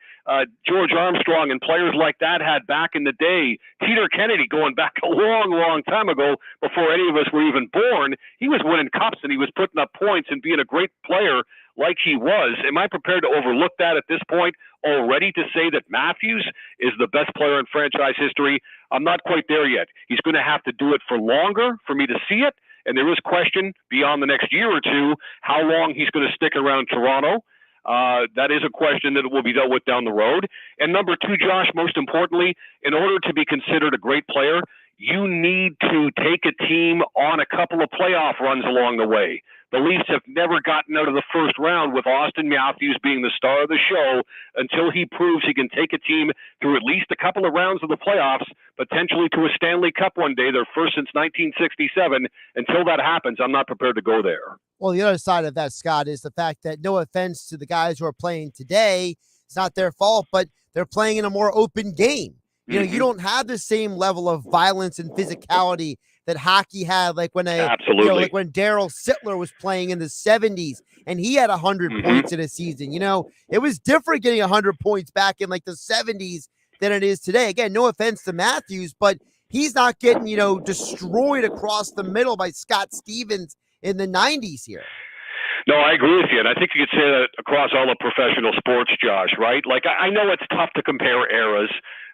George Armstrong and players like that had back in the day. Peter Kennedy, going back a long, long time ago, before any of us were even born, he was winning cups and he was putting up points and being a great player like he was. Am I prepared to overlook that at this point already to say that Matthews is the best player in franchise history? I'm not quite there yet. He's going to have to do it for longer for me to see it. And there is question beyond the next year or two how long he's going to stick around Toronto. That is a question that will be dealt with down the road. And number two, Josh, most importantly, in order to be considered a great player, you need to take a team on a couple of playoff runs along the way. The Leafs have never gotten out of the first round with Austin Matthews being the star of the show until he proves he can take a team through at least a couple of rounds of the playoffs, potentially to a Stanley Cup one day, their first since 1967. Until that happens, I'm not prepared to go there. Well, the other side of that, Scott, is the fact that, no offense to the guys who are playing today, it's not their fault, but they're playing in a more open game. You know, you don't have the same level of violence and physicality that hockey had, like when like when Darryl Sittler was playing in the 70s and he had 100 points in a season. You know, it was different getting 100 points back in like the 70s than it is today. Again, no offense to Matthews, but he's not getting, destroyed across the middle by Scott Stevens in the 90s here. No, I agree with you, and I think you could say that across all of professional sports, Josh, right? Like, I know it's tough to compare eras,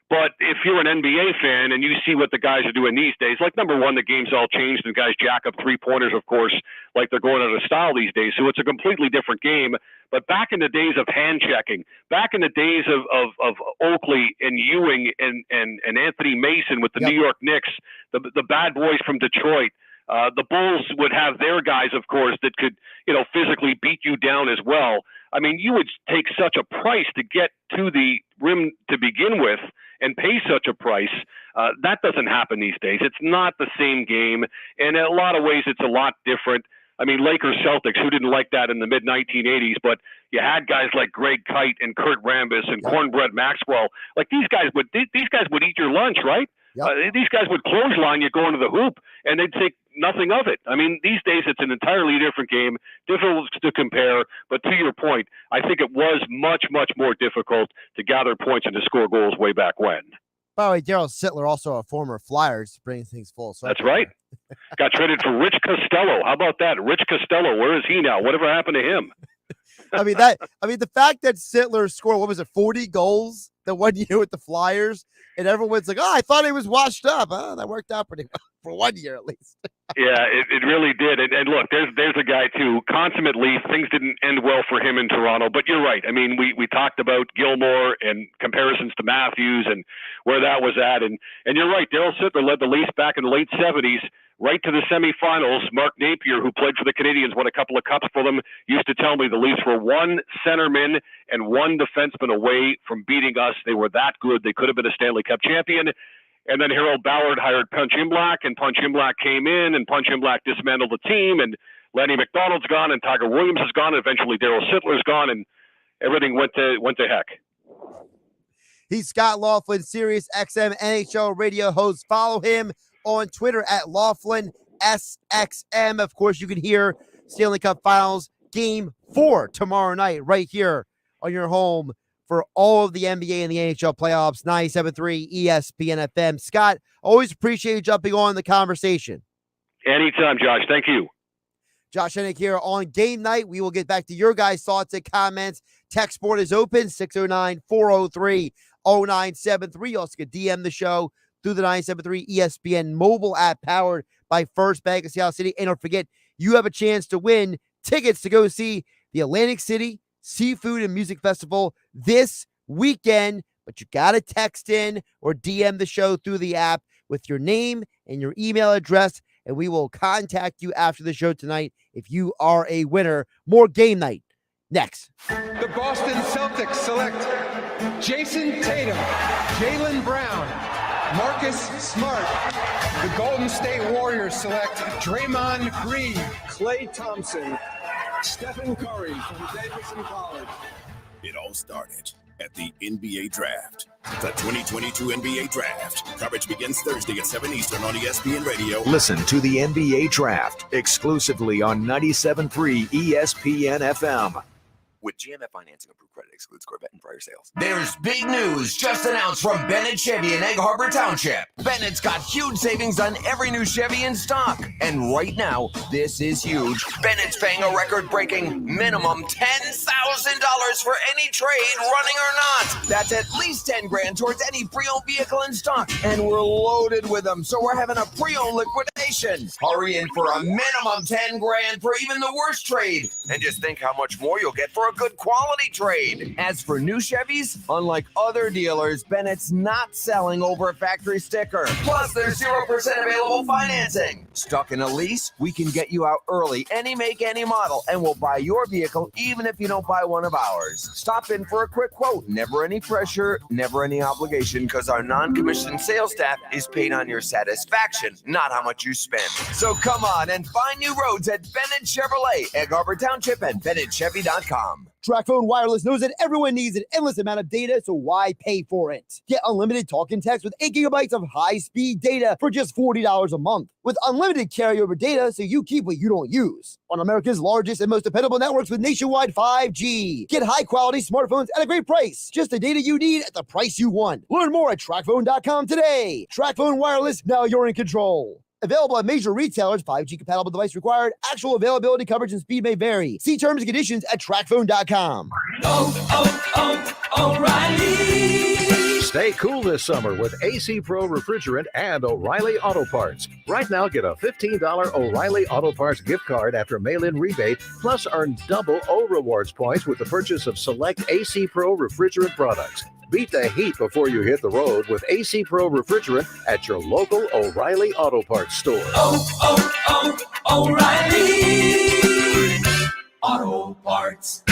but if you're an NBA fan and you see what the guys are doing these days, like, number one, the game's all changed, and guys jack up three-pointers, of course, like they're going out of style these days, so it's a completely different game. But back in the days of hand-checking, back in the days of Oakley and Ewing and Anthony Mason with the New York Knicks, the bad boys from Detroit, the Bulls would have their guys, of course, that could, physically beat you down as well. I mean, you would take such a price to get to the rim to begin with and pay such a price. That doesn't happen these days. It's not the same game. And in a lot of ways, it's a lot different. I mean, Lakers Celtics, who didn't like that in the mid-1980s, but you had guys like Greg Kite and Kurt Rambis and Cornbread Maxwell. Like, these guys would eat your lunch, right? These guys would clothesline you going to the hoop, and they'd take nothing of it. I mean, these days it's an entirely different game, difficult to compare. But to your point, I think it was much, much more difficult to gather points and to score goals way back when. By the way, Daryl Sittler, also a former Flyers, brings things full circle. That's right. Got traded for Rich Costello. How about that? Rich Costello, where is he now? Whatever happened to him? the fact that Sittler scored, 40 goals the one year with the Flyers, and everyone's like, I thought he was washed up. That worked out pretty well for 1 year at least. Yeah, it really did. And look, there's a guy too. Consummately, things didn't end well for him in Toronto. But you're right. I mean, we talked about Gilmore and comparisons to Matthews and where that was at. And you're right. Daryl Sittler led the Leafs back in the late 70s right to the semifinals. Mark Napier, who played for the Canadiens, won a couple of cups for them, used to tell me the Leafs were one centerman and one defenseman away from beating us. They were that good. They could have been a Stanley Cup champion. And then Harold Ballard hired Punch Imlach, and Punch Imlach came in, and Punch Imlach dismantled the team, and Lenny McDonald's gone, and Tiger Williams is gone, and eventually Daryl Sittler's gone, and everything went to heck. He's Scott Laughlin, SiriusXM NHL radio host. Follow him on Twitter at Laughlin SXM. Of course, you can hear Stanley Cup Finals Game 4 tomorrow night right here on your home for all of the NBA and the NHL playoffs. 97.3 ESPN FM. Scott, always appreciate you jumping on the conversation. Anytime, Josh. Thank you. Josh Hennig here on Game Night. We will get back to your guys' thoughts and comments. Text board is open, 609-403-0973. You also can DM the show through the 97.3 ESPN mobile app powered by First Bank of Seattle City. And don't forget, you have a chance to win tickets to go see the Atlantic City Seafood and Music Festival this weekend. But you got to text in or DM the show through the app with your name and your email address, and we will contact you after the show tonight if you are a winner. More Game Night next. The Boston Celtics select Jason Tatum, Jaylen Brown, Marcus Smart. The Golden State Warriors select Draymond Green, Klay Thompson, Stephen Curry from Davidson College. It all started at the NBA Draft. The 2022 NBA Draft. Coverage begins Thursday at 7 Eastern on ESPN Radio. Listen to the NBA Draft exclusively on 97.3 ESPN FM. With GMF financing, approved credit excludes Corvette and prior sales. There's big news just announced from Bennett Chevy in Egg Harbor Township. Bennett's got huge savings on every new Chevy in stock. And right now, this is huge. Bennett's paying a record-breaking minimum $10,000 for any trade, running or not. That's at least $10,000 towards any pre-owned vehicle in stock. And we're loaded with them, so we're having a pre-owned liquidation. Hurry in for a minimum $10,000 for even the worst trade. And just think how much more you'll get for a good quality trade. As for new Chevys, unlike other dealers, Bennett's not selling over a factory sticker. Plus, there's 0% available financing. Stuck in a lease? We can get you out early, any make, any model, and we'll buy your vehicle even if you don't buy one of ours. Stop in for a quick quote. Never any pressure, never any obligation, because our non-commissioned sales staff is paid on your satisfaction, not how much you spend. So come on and find new roads at Bennett Chevrolet, Egg Harbor Township, and BennettChevy.com. TracFone Wireless knows that everyone needs an endless amount of data, so why pay for it? Get unlimited talk and text with 8 gigabytes of high-speed data for just $40 a month. With unlimited carryover data, so you keep what you don't use. On America's largest and most dependable networks with nationwide 5G. Get high-quality smartphones at a great price. Just the data you need at the price you want. Learn more at TracFone.com today. TracFone Wireless, now you're in control. Available at major retailers, 5G compatible device required. Actual availability, coverage, and speed may vary. See terms and conditions at TracFone.com. O'Reilly! Stay cool this summer with AC Pro Refrigerant and O'Reilly Auto Parts. Right now, get a $15 O'Reilly Auto Parts gift card after mail-in rebate, plus earn double O Rewards points with the purchase of select AC Pro Refrigerant products. Beat the heat before you hit the road with AC Pro Refrigerant at your local O'Reilly Auto Parts store. O'Reilly Auto Parts.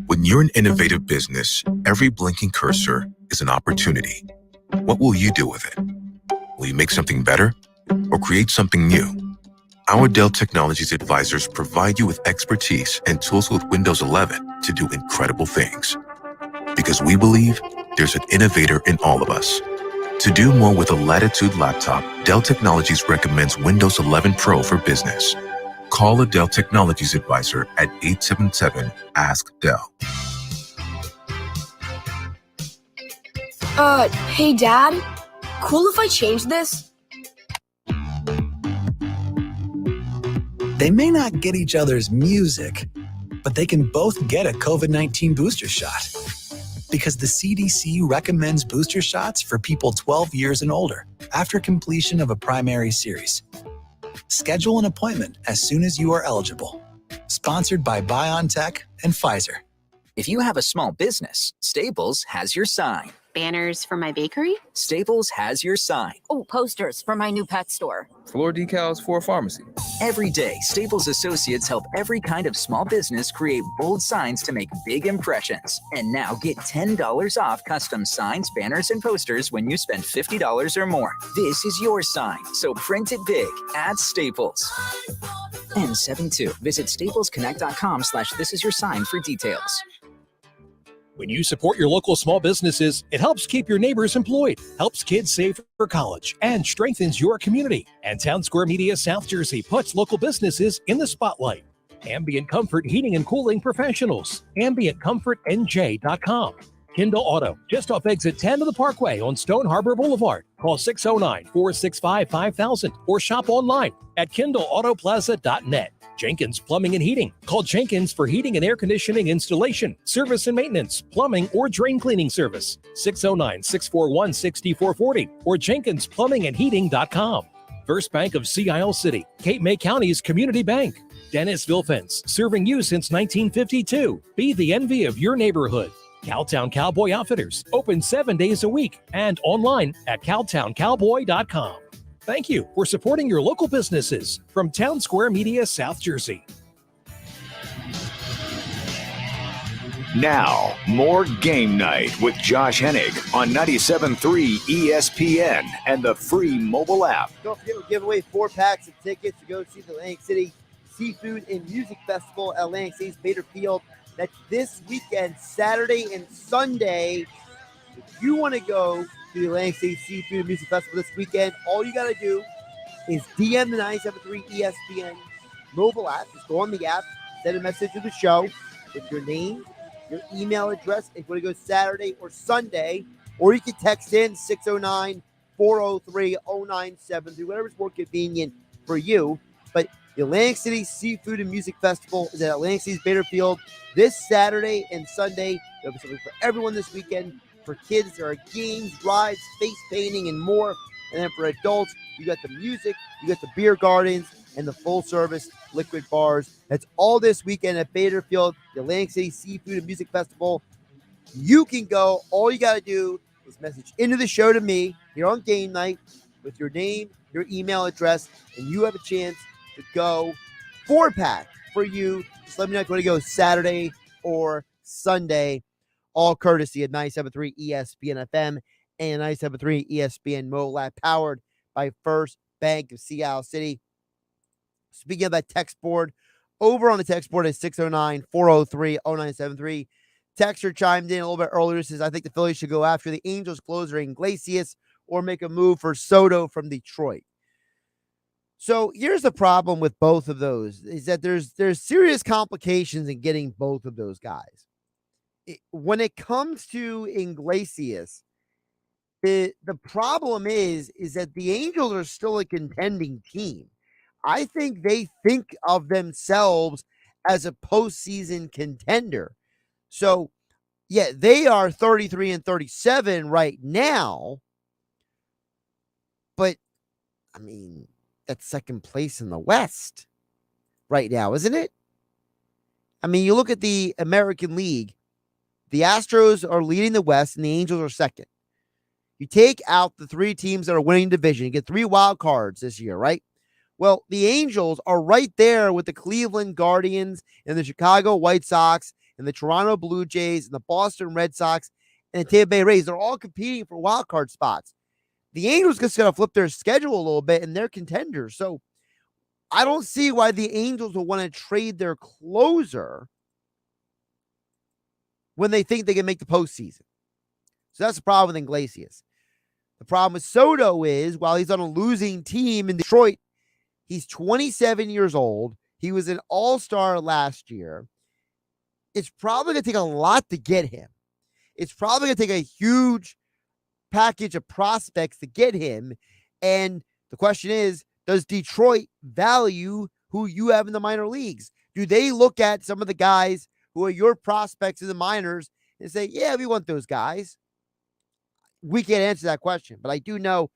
When you're an innovative business, every blinking cursor is an opportunity. What will you do with it? Will you make something better or create something new? Our Dell Technologies advisors provide you with expertise and tools with Windows 11 to do incredible things. Because we believe there's an innovator in all of us. To do more with a Latitude laptop, Dell Technologies recommends Windows 11 Pro for business. Call a Dell Technologies advisor at 877-ASK-DELL. Hey Dad, cool if I change this? They may not get each other's music, but they can both get a COVID-19 booster shot. Because the CDC recommends booster shots for people 12 years and older after completion of a primary series. Schedule an appointment as soon as you are eligible. Sponsored by BioNTech and Pfizer. If you have a small business, Staples has your sign. Banners for my bakery? Staples has your sign. Oh, posters for my new pet store. Floor decals for a pharmacy. Every day, Staples associates help every kind of small business create bold signs to make big impressions. And now get $10 off custom signs, banners, and posters when you spend $50 or more. This is your sign, so print it big at Staples. N72. Visit staplesconnect.com/thisisyoursign for details. When you support your local small businesses, it helps keep your neighbors employed, helps kids save for college, and strengthens your community. And Town Square Media South Jersey puts local businesses in the spotlight. Ambient Comfort Heating and Cooling Professionals. AmbientComfortNJ.com. Kindle Auto, just off exit 10 of the Parkway on Stone Harbor Boulevard. Call 609-465-5000 or shop online at KindleAutoplaza.net. Jenkins Plumbing and Heating. Call Jenkins for heating and air conditioning installation, service and maintenance, plumbing, or drain cleaning service. 609-641-6440 or JenkinsPlumbingandHeating.com. First Bank of Sea Isle City, Cape May County's community bank. Dennis Vilfens, serving you since 1952. Be the envy of your neighborhood. Cowtown Cowboy Outfitters, open 7 days a week and online at cowtowncowboy.com. Thank you for supporting your local businesses from Town Square Media South Jersey. Now, more Game Night with Josh Hennig on 97.3 ESPN and the free mobile app. Don't forget, we'll give away 4 packs of tickets to go see the Atlantic City Seafood and Music Festival at Atlantic City's Bader Field. That's this weekend, Saturday and Sunday. If you want to go to the Atlantic City Seafood and Music Festival this weekend, all you got to do is DM the 973 ESPN mobile app. Just go on the app, send a message to the show with your name, your email address, if you want to go Saturday or Sunday, or you can text in 609-403-0973, whatever's more convenient for you. But the Atlantic City Seafood and Music Festival is at Atlantic City's Bader Field this Saturday and Sunday. There'll be something for everyone this weekend. For kids, there are games, rides, face painting, and more. And then for adults, you got the music, you got the beer gardens, and the full-service liquid bars. That's all this weekend at Bader Field, the Atlantic City Seafood and Music Festival. You can go. All you got to do is message into the show to me here on Game Night with your name, your email address, and you have a chance to go 4-pack for you. Just let me know if you want to go Saturday or Sunday. All courtesy of 97.3 ESPN FM and 97.3 ESPN mobile app, powered by First Bank of Sea Isle City. Speaking of that text board, over on the text board at 609-403-0973. Texter chimed in a little bit earlier, says, I think the Phillies should go after the Angels closer Iglesias or make a move for Soto from Detroit. So here's the problem with both of those, is that there's serious complications in getting both of those guys. When it comes to Iglesias, the problem is that the Angels are still a contending team. I think they think of themselves as a postseason contender. So, yeah, they are 33-37 right now. But, I mean, that's second place in the West right now, isn't it? I mean, you look at the American League, the Astros are leading the West and the Angels are second. You take out the three teams that are winning division, you get 3 wild cards this year, right? Well, the Angels are right there with the Cleveland Guardians and the Chicago White Sox and the Toronto Blue Jays and the Boston Red Sox and the Tampa Bay Rays. They're all competing for wild card spots. The Angels just got to flip their schedule a little bit, and they're contenders. So I don't see why the Angels will want to trade their closer when they think they can make the postseason. So that's the problem with Iglesias. The problem with Soto is, while he's on a losing team in Detroit, he's 27 years old. He was an all-star last year. It's probably going to take a lot to get him. It's probably going to take a huge package of prospects to get him. And the question is, does Detroit value who you have in the minor leagues? Do they look at some of the guys who are your prospects in the minors and say, yeah, we want those guys? We can't answer that question, but I do know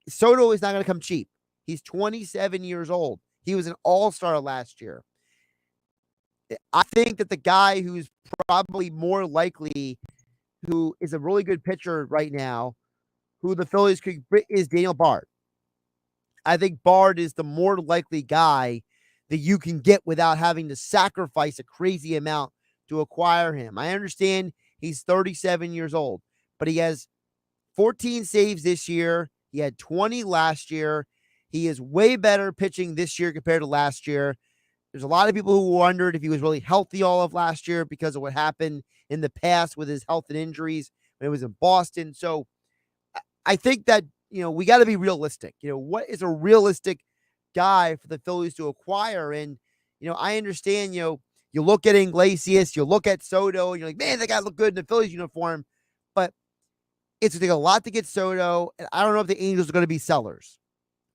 Soto is not going to come cheap. He's 27 years old. He was an all-star last year. I think that the guy who's probably more likely, who is a really good pitcher right now, who the Phillies could, is Daniel Bard. I think Bard is the more likely guy that you can get without having to sacrifice a crazy amount to acquire him. I understand he's 37 years old, but he has 14 saves this year. He had 20 last year. He is way better pitching this year compared to last year. There's a lot of people who wondered if he was really healthy all of last year because of what happened in the past with his health and injuries when it was in Boston. So I think that, we got to be realistic. What is a realistic guy for the Phillies to acquire? And, I understand, you look at Iglesias, you look at Soto, and you're like, man, that guy looked good in the Phillies uniform. But it's going to take a lot to get Soto, and I don't know if the Angels are going to be sellers.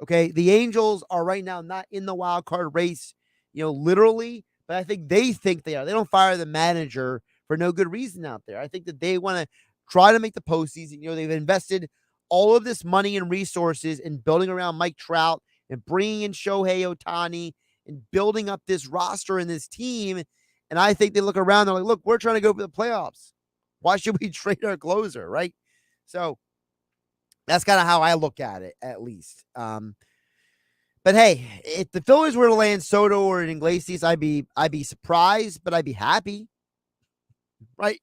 Okay, the Angels are right now not in the wild card race, literally, but I think they are. They don't fire the manager for no good reason out there. I think that they want to try to make the postseason. They've invested all of this money and resources in building around Mike Trout and bringing in Shohei Ohtani and building up this roster and this team. And I think they look around, they're like, look, we're trying to go for the playoffs. Why should we trade our closer, right? So that's kind of how I look at it, at least. But hey, if the Phillies were to land Soto or Iglesias, I'd be surprised, but I'd be happy, right?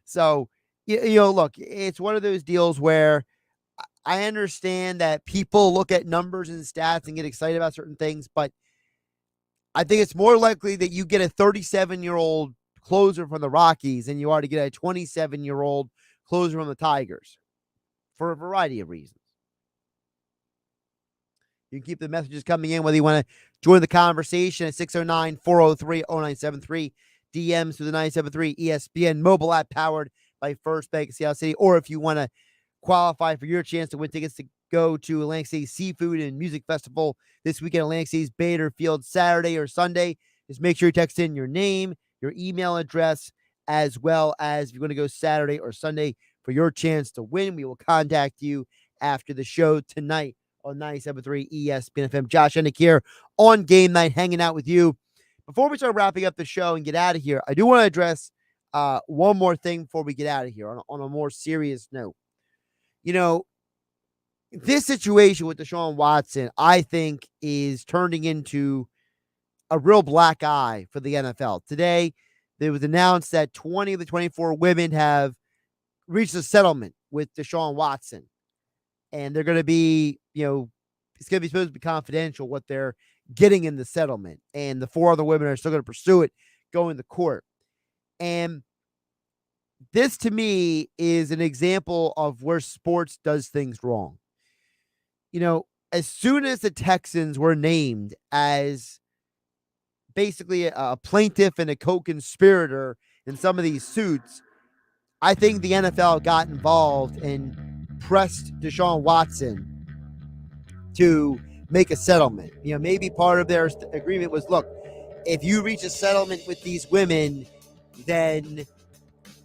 So, look, it's one of those deals where I understand that people look at numbers and stats and get excited about certain things, but I think it's more likely that you get a 37-year-old closer from the Rockies than you are to get a 27-year-old closer from the Tigers for a variety of reasons. You can keep the messages coming in, whether you want to join the conversation at 609-403-0973, DMs through the 973 ESPN mobile app powered by First Bank of Seattle City, or if you want to qualify for your chance to win tickets to go to Atlantic City Seafood and Music Festival this weekend, Atlantic City's Bader Field, Saturday or Sunday, just make sure you text in your name, your email address, as well as if you're going to go Saturday or Sunday for your chance to win. We will contact you after the show tonight on 97.3 ESPN FM. Josh Hennig here on Game Night, hanging out with you. Before we start wrapping up the show and get out of here, I do want to address one more thing before we get out of here on a more serious note. This situation with Deshaun Watson, I think, is turning into a real black eye for the NFL. Today, it was announced that 20 of the 24 women have reached a settlement with Deshaun Watson. And they're going to be, it's going to be supposed to be confidential what their getting in the settlement. And the 4 other women are still going to pursue it, going to court. And this, to me, is an example of where sports does things wrong. As soon as the Texans were named as basically a plaintiff and a co-conspirator in some of these suits, I think the NFL got involved and pressed Deshaun Watson to make a settlement. Maybe part of their agreement was, look, if you reach a settlement with these women, then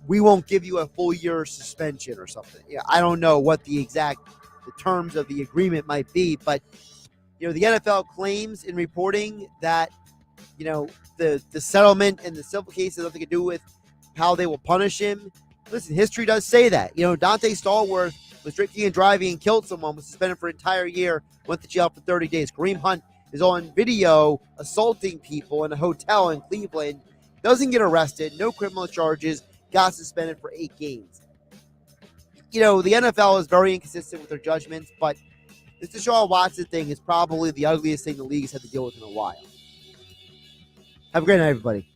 we won't give you a full year suspension or something. I don't know what the terms of the agreement might be, but the NFL claims in reporting that the settlement and the civil case has nothing to do with how they will punish him. Listen, history does say that. Dante Stallworth was drinking and driving and killed someone, was suspended for an entire year, went to jail for 30 days. Kareem Hunt is on video assaulting people in a hotel in Cleveland, doesn't get arrested, no criminal charges, got suspended for 8 games. The NFL is very inconsistent with their judgments, but this Deshaun Watson thing is probably the ugliest thing the league has had to deal with in a while. Have a great night, everybody.